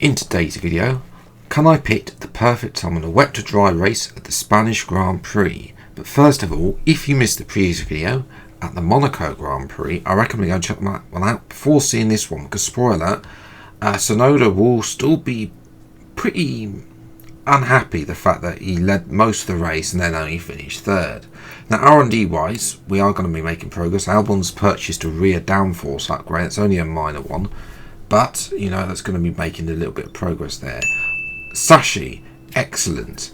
In today's video, can I pick the perfect time on a wet to dry race at the Spanish Grand Prix? But first of all, if you missed the previous video at the Monaco Grand Prix, I recommend you go check that one out before seeing this one, because spoiler, Tsunoda will still be pretty unhappy the fact that he led most of the race and then only finished third. Now R&D wise, we are going to be making progress. Albon's purchased a rear downforce upgrade. It's only a minor one, but you know that's going to be making a little bit of progress there. Sashi, excellent.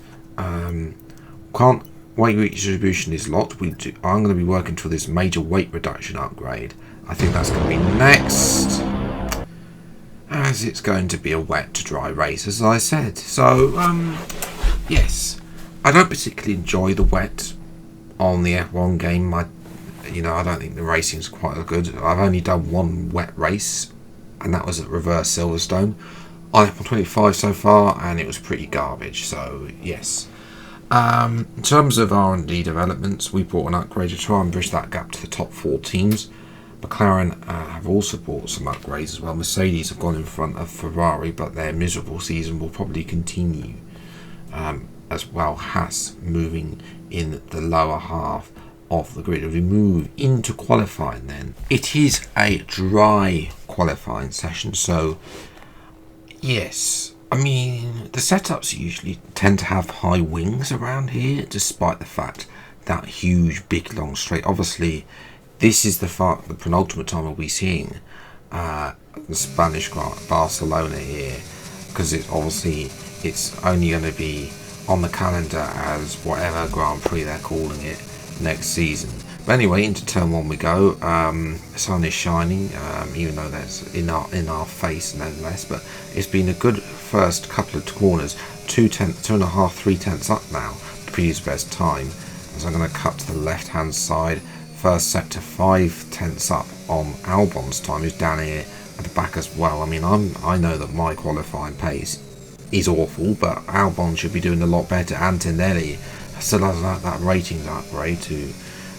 Weight redistribution is locked. I'm going to be working for this major weight reduction upgrade. I think that's going to be next, as it's going to be a wet to dry race, as I said. So yes, I don't particularly enjoy the wet on the F1 game. I don't think the racing's quite as good. I've only done one wet race, and that was at Reverse Silverstone on F1 25 so far, and it was pretty garbage. So yes, in terms of R&D developments, we bought an upgrade to try and bridge that gap to the top 4 teams. McLaren have also bought some upgrades as well. Mercedes have gone in front of Ferrari, but their miserable season will probably continue, as well. Haas moving in the lower half of the grid. As we move into qualifying then, it is a dry qualifying session, so yes, I mean the setups usually tend to have high wings around here, despite the fact that huge big long straight. Obviously this is the penultimate time we'll be seeing the Spanish Barcelona here, because it's only going to be on the calendar as whatever Grand Prix they're calling it next season. But anyway, into turn 1 we go. The sun is shining, even though that's in our face nonetheless. But it's been a good first couple of corners. 2.5, 3 tenths up now. The previous best time. So I'm going to cut to the left hand side. First sector 5 tenths up on Albon's time, who's down here at the back as well. I mean, I know that my qualifying pace is awful, but Albon should be doing a lot better. Antonelli still has that ratings upgrade to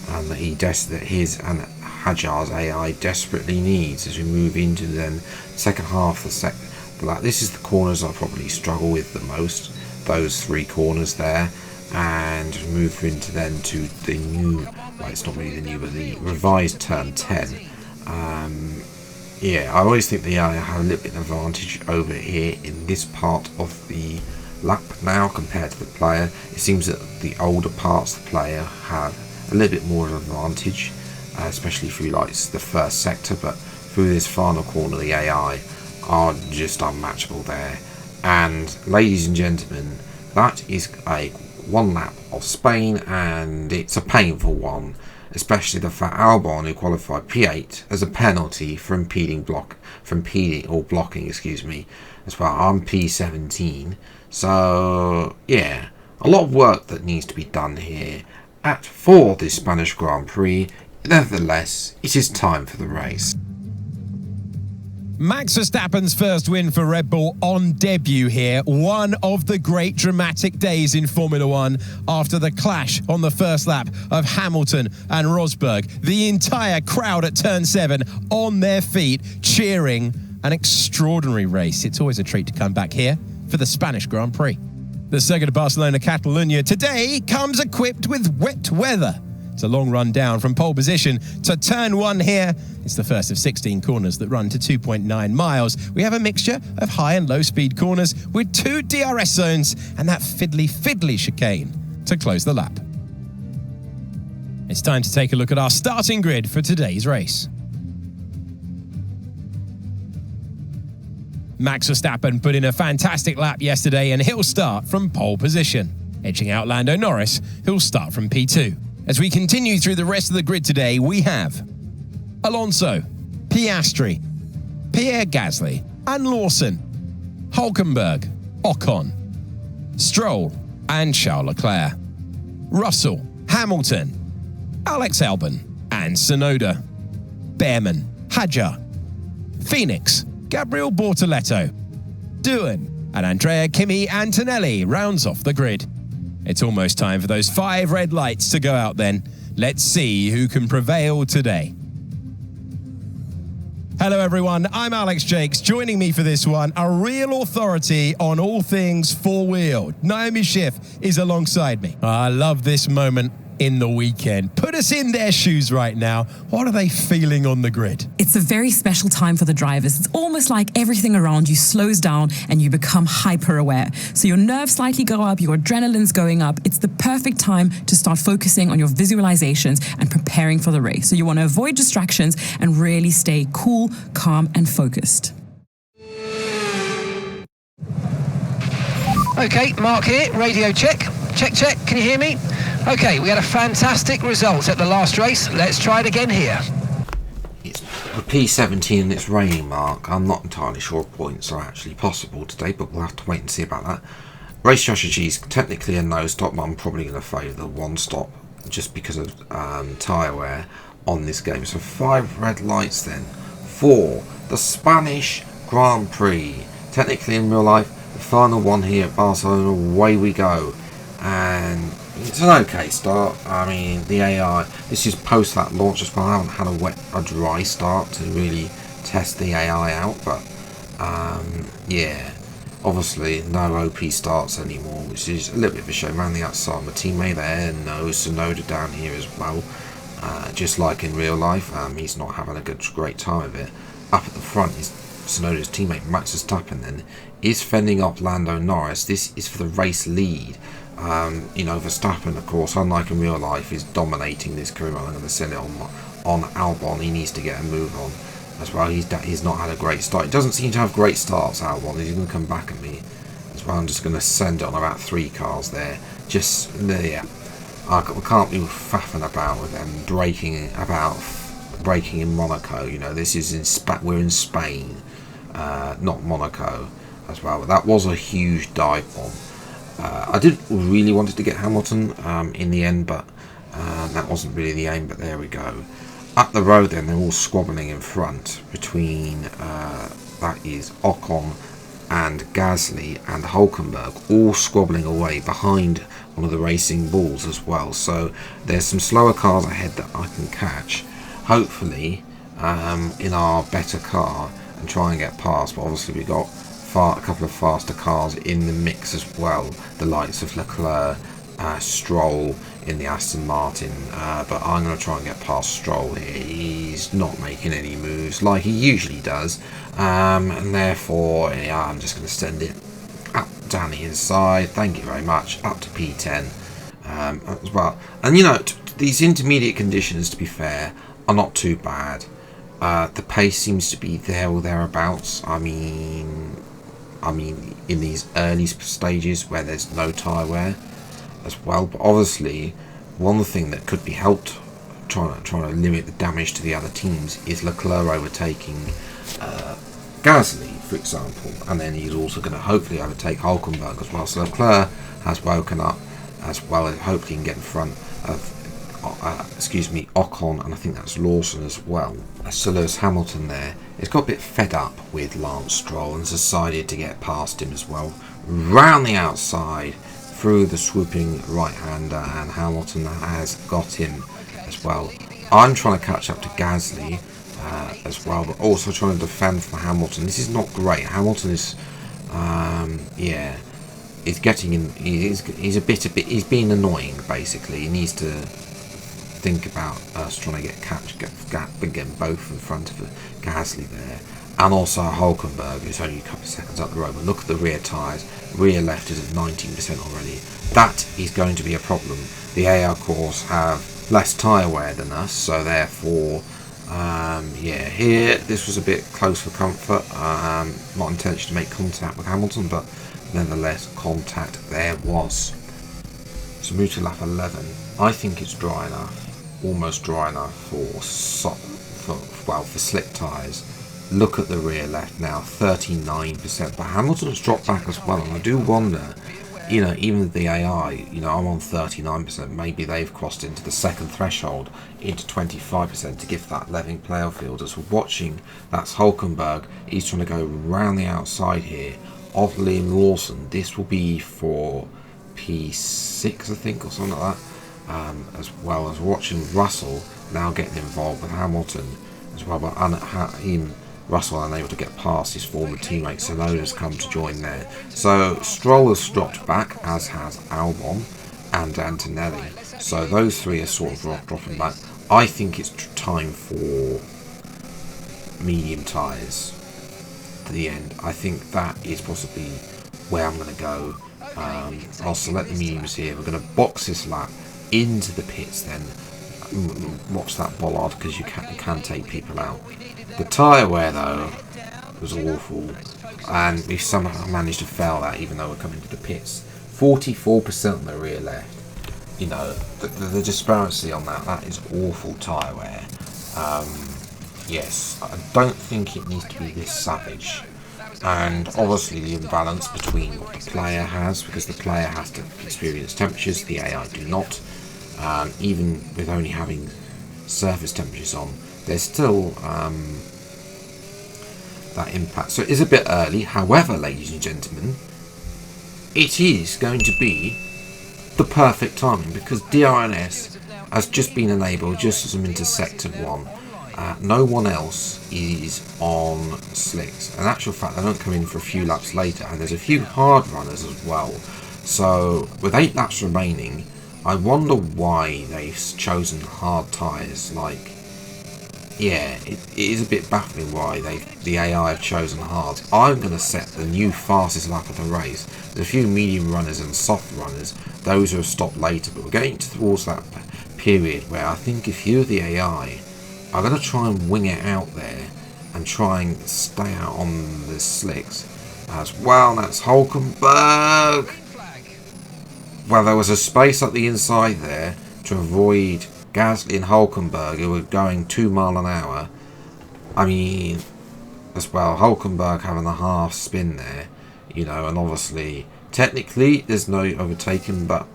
that his and Hajar's AI desperately needs as we move into the second half of the sector. But this is the corners I probably struggle with the most, those 3 corners there, and move into then to the new, well, it's not really the new, but the revised turn 10. Yeah, I always think the AI have a little bit of advantage over here in this part of the lap now compared to the player. It seems that the older parts of the player have a little bit more of an advantage, especially through like the first sector, but through this final corner the AI are just unmatchable there. And ladies and gentlemen, that is a 1 lap of Spain, and it's a painful one, especially the fact Albon, who qualified P8 as a penalty for blocking as well. I'm P17, so yeah, a lot of work that needs to be done here for this Spanish Grand Prix. Nevertheless, it is time for the race. Max Verstappen's first win for Red Bull on debut here. One of the great dramatic days in Formula One after the clash on the first lap of Hamilton and Rosberg. The entire crowd at turn 7 on their feet cheering. An extraordinary race. It's always a treat to come back here for the Spanish Grand Prix. The Circuit of Barcelona Catalunya today comes equipped with wet weather. It's a long run down from pole position to turn 1 here. It's the first of 16 corners that run to 2.9 miles. We have a mixture of high and low speed corners with 2 DRS zones and that fiddly chicane to close the lap. It's time to take a look at our starting grid for today's race. Max Verstappen put in a fantastic lap yesterday, and he'll start from pole position, edging out Lando Norris, who'll start from P2. As we continue through the rest of the grid today, we have Alonso, Piastri, Pierre Gasly and Lawson, Hülkenberg, Ocon, Stroll and Charles Leclerc, Russell, Hamilton, Alex Albon and Tsunoda, Behrman, Hajar, Phoenix, Gabriel Bortoleto, Doohan and Andrea Kimi Antonelli rounds off the grid. It's almost time for those 5 red lights to go out then. Let's see who can prevail today. Hello everyone, I'm Alex Jakes. Joining me for this one, a real authority on all things four-wheel. Naomi Schiff is alongside me. I love this moment in the weekend. Put us in their shoes right now. What are they feeling on the grid? It's a very special time for the drivers. It's almost like everything around you slows down and you become hyper aware. So your nerves slightly go up, your adrenaline's going up. It's the perfect time to start focusing on your visualizations and preparing for the race. So you want to avoid distractions and really stay cool, calm, and focused. Okay, Mark here, radio check. Check, check, can you hear me? Okay, we had a fantastic result at the last race. Let's try it again here. It's the P17 and it's raining, Mark. I'm not entirely sure if points are actually possible today, but we'll have to wait and see about that. Race strategy is technically a no stop, but I'm probably going to favour the one stop just because of tyre wear on this game. So 5 red lights then for the Spanish Grand Prix. Technically in real life, the final one here at Barcelona. Away we go. And it's an okay start. I mean, the AI, this is post that launch as well. I haven't had a dry start to really test the AI out, but yeah, obviously no OP starts anymore, which is a little bit of a shame. Around the outside, my teammate there, no Sonoda down here as well. Just like in real life, he's not having a great time of it. Up at the front is Sonoda's teammate Max Verstappen, then is fending off Lando Norris. This is for the race lead. You know, Verstappen, of course, unlike in real life, is dominating this career. I'm going to send it on Albon. He needs to get a move on as well. He's not had a great start. He doesn't seem to have great starts, Albon. He's going to come back at me as well. I'm just going to send it on about 3 cars there. Just there. We can't be faffing about with them braking in Monaco. You know, this is we're in Spain, not Monaco as well. But that was a huge dive bomb. I did really wanted to get Hamilton in the end, but that wasn't really the aim. But there we go. Up the road then, they're all squabbling in front between that is Ocon and Gasly and Hulkenberg, all squabbling away behind one of the racing bulls as well. So there's some slower cars ahead that I can catch, hopefully in our better car, and try and get past. But obviously we got a couple of faster cars in the mix as well, the likes of Leclerc, Stroll in the Aston Martin, but I'm going to try and get past Stroll here. He's not making any moves like he usually does, and therefore yeah, I'm just going to send it up down the inside, thank you very much, up to P10 as well. And you know, these intermediate conditions, to be fair, are not too bad. The pace seems to be there or thereabouts. I mean in these early stages where there's no tyre wear as well. But obviously one thing that could be helped trying to limit the damage to the other teams is Leclerc overtaking Gasly, for example, and then he's also going to hopefully overtake Hulkenberg as well. So Leclerc has woken up as well, and hopefully he can get in front of Ocon, and I think that's Lawson as well. So Lewis Hamilton there has got a bit fed up with Lance Stroll and decided to get past him as well, round the outside through the swooping right-hander, and Hamilton has got him as well. I'm trying to catch up to Gasly as well, but also trying to defend for Hamilton. This is not great. Hamilton is yeah, he's getting in. He's being annoying basically. He needs to think about us trying to get both in front of Gasly there, and also Hulkenberg, who's only a couple of seconds up the road. But look at the rear tyres. Rear left is at 19% already. That is going to be a problem. The AI cores have less tyre wear than us, so therefore yeah, here this was a bit close for comfort. Not intention to make contact with Hamilton, but nevertheless contact there was. So move to lap 11. I think it's dry enough, almost dry enough for slick tyres. Look at the rear left now, 39%. But Hamilton has dropped back as well, and I do wonder, you know, even with the AI, you know, I'm on 39%. Maybe they've crossed into the second threshold, into 25% to give that leveling player field. As we're watching, that's Hulkenberg. He's trying to go round the outside here of Liam Lawson. This will be for P6, I think, or something like that. As well as watching Russell now getting involved with Hamilton as well, but him Russell unable to get past his former teammate. Sonoda's come to join there. So Stroll has dropped back, as has Albon and Antonelli. So those three are sort of dropping back. I think it's time for medium tyres to the end. I think that is possibly where I'm going to go. I'll select the mediums here. We're going to box this lap into the pits then. Watch that bollard, because you can take people out. The tyre wear though was awful, and we somehow managed to fail that even though we're coming to the pits. 44% on the rear left. You know, the disparity on that is awful tyre wear. Yes, I don't think it needs to be this savage. And obviously the imbalance between what the player has, because the player has to experience temperatures, the AI do not. Even with only having surface temperatures on, there's still that impact. So it is a bit early. However, ladies and gentlemen, it is going to be the perfect timing, because DRS has just been enabled just as I'm into sector 1. No one else is on slicks. In actual fact, they don't come in for a few laps later, and there's a few hard runners as well. So with 8 laps remaining, I wonder why they've chosen hard tyres. Like, yeah, it is a bit baffling why the AI have chosen hard. I'm going to set the new fastest lap of the race. There's a few medium runners and soft runners. Those who have stopped later, but we're getting towards that period where I think a few of the AI are going to try and wing it out there and try and stay out on the slicks as well. That's Hulkenberg. Well, there was a space at the inside there to avoid Gasly and Hulkenberg, who were going 2 miles an hour. I mean, as well, Hulkenberg having a half spin there, you know, and obviously, technically, there's no overtaking, but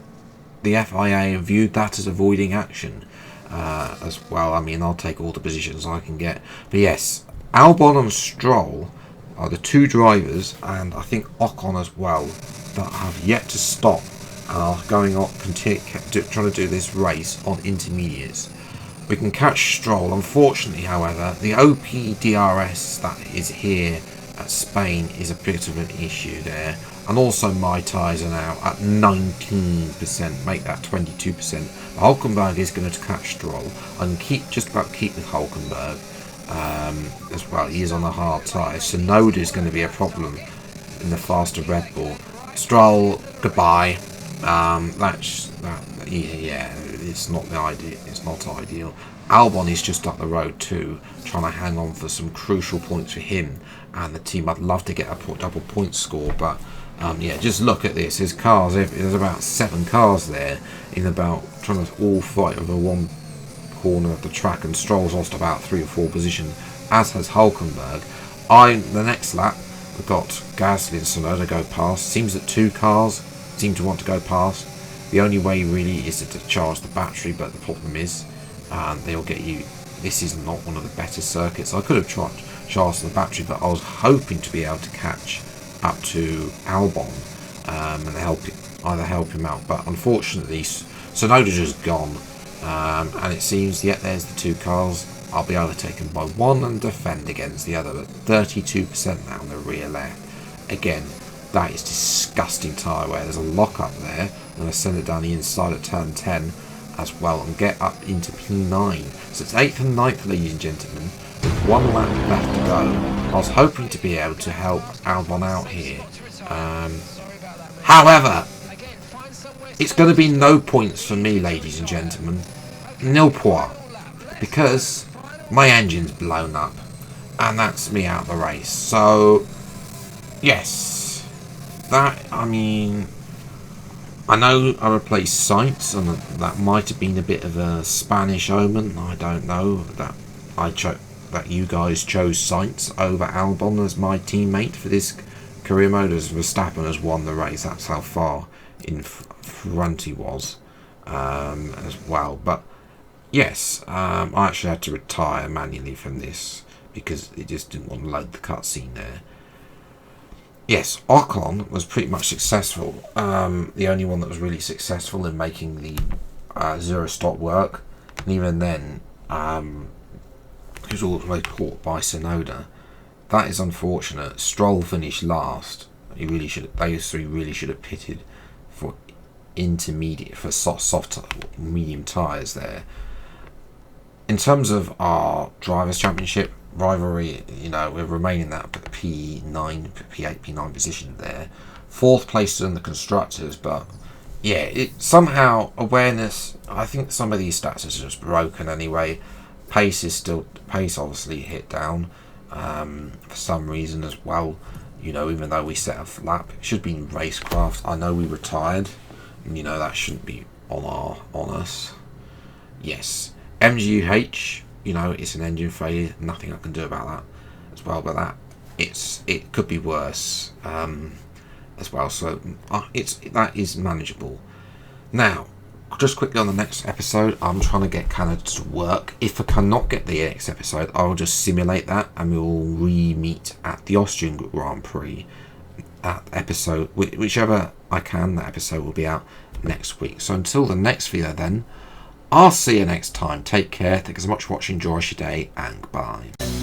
the FIA viewed that as avoiding action as well. I mean, I'll take all the positions I can get. But yes, Albon and Stroll are the 2 drivers, and I think Ocon as well, that have yet to stop. Are going on, trying to do this race on intermediates. We can catch Stroll. Unfortunately, however, the OP DRS that is here at Spain is a bit of an issue there. And also my tyres are now at 19%, make that 22%. Hulkenberg is going to catch Stroll. I can just about keep with Hulkenberg as well. He is on a hard tyre. Tsunoda is going to be a problem in the faster Red Bull. Stroll, goodbye. Yeah, it's not the idea. It's not ideal. Albon is just up the road too, trying to hang on for some crucial points for him and the team. I'd love to get a double point score, but yeah, just look at this. There's cars. There's about 7 cars there in about trying to all fight over one corner of the track, and Stroll's lost about 3 or 4 positions, as has Hulkenberg. The next lap, we've got Gasly and Tsunoda go past. Seems that 2 cars seem to want to go past. The only way really is to charge the battery, but the problem is they'll get you. This is not one of the better circuits. I could have charged the battery, but I was hoping to be able to catch up to Albon and either help him out, but unfortunately Tsunoda's just gone, and it seems, yeah, there's the 2 cars. I'll be able to take them by 1 and defend against the other, but 32% now on the rear left. Again, that is disgusting tyre wear. There's a lock up there. I'm going to send it down the inside at turn 10 as well and get up into P9. So it's 8th and 9th, ladies and gentlemen, with 1 lap left to go. I was hoping to be able to help Albon out here. However, it's going to be no points for me, ladies and gentlemen. Nil point. Because my engine's blown up. And that's me out of the race. So, yes. That, I mean, I know I replaced Sainz, and that might have been a bit of a Spanish omen. I don't know that that you guys chose Sainz over Albon as my teammate for this career mode, as Verstappen has won the race. That's how far in front he was as well. But yes, I actually had to retire manually from this because it just didn't want to load the cutscene there. Yes, Ocon was pretty much successful. The only one that was really successful in making the 0 stop work. And even then, he was always caught by Tsunoda. that is unfortunate. Stroll finished last. He really should. Those three really should have pitted for intermediate, for soft medium tyres there. In terms of our drivers' championship rivalry, you know, we're remaining that P8, P9 position there. 4th place in the constructors, but yeah, it somehow awareness. I think some of these stats are just broken anyway. Pace obviously hit down for some reason as well. You know, even though we set a lap, it should be racecraft. I know we retired, and you know that shouldn't be on us. Yes, MGUH. You know, it's an engine failure. Nothing I can do about that as well. But it could be worse as well. So that is manageable. Now, just quickly on the next episode, I'm trying to get Canada to work. If I cannot get the next episode, I'll just simulate that, and we will re-meet at the Austrian Grand Prix. That episode, whichever I can, that episode will be out next week. So until the next video, then. I'll see you next time. Take care. Thank you so much for watching. Enjoy your day, and goodbye.